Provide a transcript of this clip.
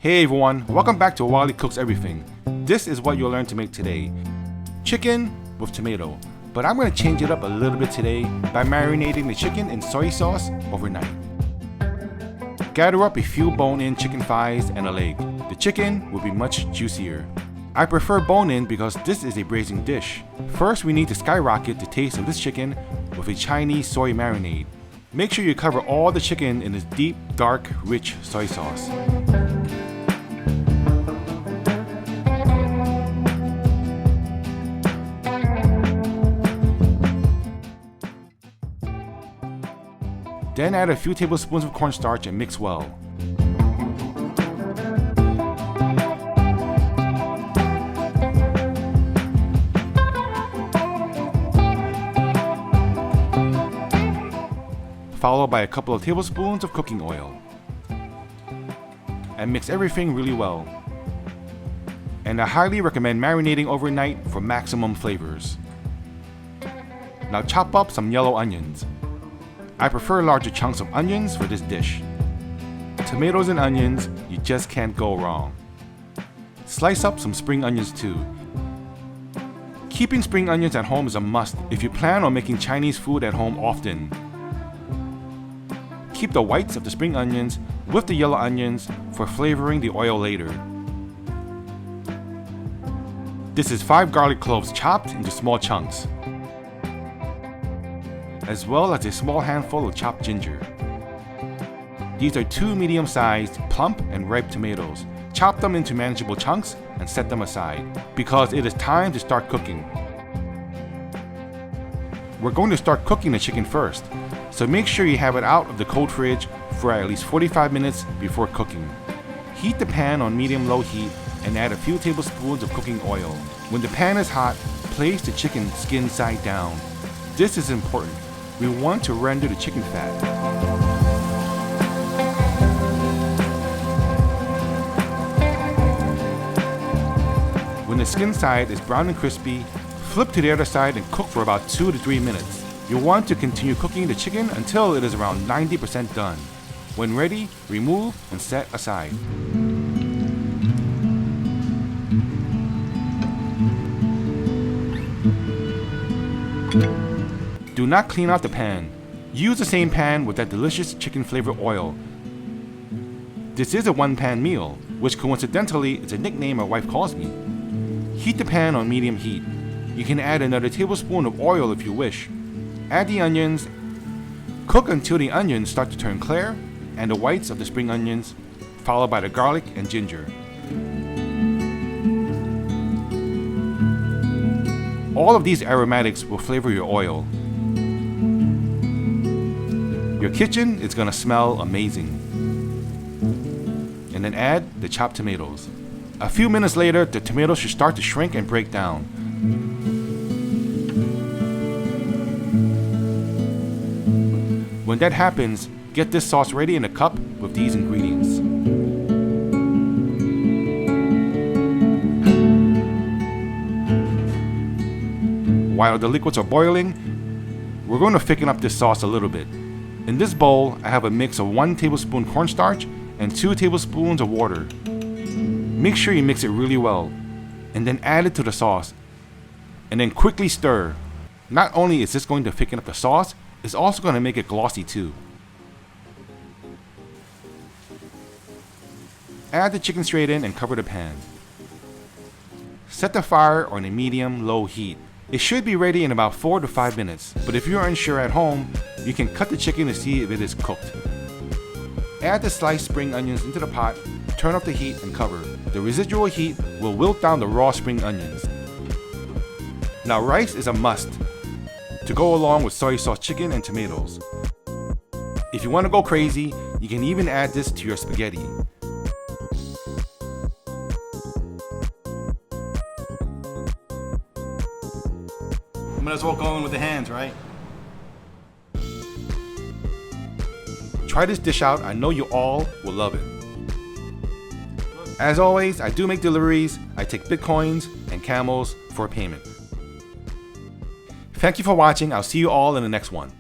Hey everyone, welcome back to Wally Cooks Everything. This is what you'll learn to make today. Chicken with tomato, but I'm going to change it up a little bit today by marinating the chicken in soy sauce overnight. Gather up a few bone-in chicken thighs and a leg. The chicken will be much juicier. I prefer bone-in because this is a braising dish. First, we need to skyrocket the taste of this chicken with a Chinese soy marinade. Make sure you cover all the chicken in this deep, dark, rich soy sauce. Then add a few tablespoons of cornstarch and mix well. Followed by a couple of tablespoons of cooking oil. And mix everything really well. And I highly recommend marinating overnight for maximum flavors. Now chop up some yellow onions. I prefer larger chunks of onions for this dish. Tomatoes and onions, you just can't go wrong. Slice up some spring onions too. Keeping spring onions at home is a must if you plan on making Chinese food at home often. Keep the whites of the spring onions with the yellow onions for flavoring the oil later. This is 5 garlic cloves chopped into small chunks, as well as a small handful of chopped ginger. These are 2 medium-sized, plump and ripe tomatoes. Chop them into manageable chunks and set them aside, because it is time to start cooking. We're going to start cooking the chicken first, so make sure you have it out of the cold fridge for at least 45 minutes before cooking. Heat the pan on medium-low heat and add a few tablespoons of cooking oil. When the pan is hot, place the chicken skin side down. This is important. We want to render the chicken fat. When the skin side is brown and crispy, flip to the other side and cook for about 2 to 3 minutes. You'll want to continue cooking the chicken until it is around 90% done. When ready, remove and set aside. Do not clean out the pan. Use the same pan with that delicious chicken flavored oil. This is a one-pan meal, which coincidentally is a nickname my wife calls me. Heat the pan on medium heat. You can add another tablespoon of oil if you wish. Add the onions. Cook until the onions start to turn clear and the whites of the spring onions, followed by the garlic and ginger. All of these aromatics will flavor your oil. Your kitchen is gonna smell amazing. And then add the chopped tomatoes. A few minutes later, the tomatoes should start to shrink and break down. When that happens, get this sauce ready in a cup with these ingredients. While the liquids are boiling, we're going to thicken up this sauce a little bit. In this bowl, I have a mix of 1 tablespoon cornstarch and 2 tablespoons of water. Make sure you mix it really well, and then add it to the sauce, and then quickly stir. Not only is this going to thicken up the sauce, it's also going to make it glossy too. Add the chicken straight in and cover the pan. Set the fire on a medium-low heat. It should be ready in about 4 to 5 minutes, but if you're unsure at home, you can cut the chicken to see if it is cooked. Add the sliced spring onions into the pot, turn up the heat and cover. The residual heat will wilt down the raw spring onions. Now rice is a must to go along with soy sauce chicken and tomatoes. If you want to go crazy, you can even add this to your spaghetti. Might as well go in with the hands, right? Try this dish out. I know you all will love it. As always, I do make deliveries. I take Bitcoins and Camels for payment. Thank you for watching. I'll see you all in the next one.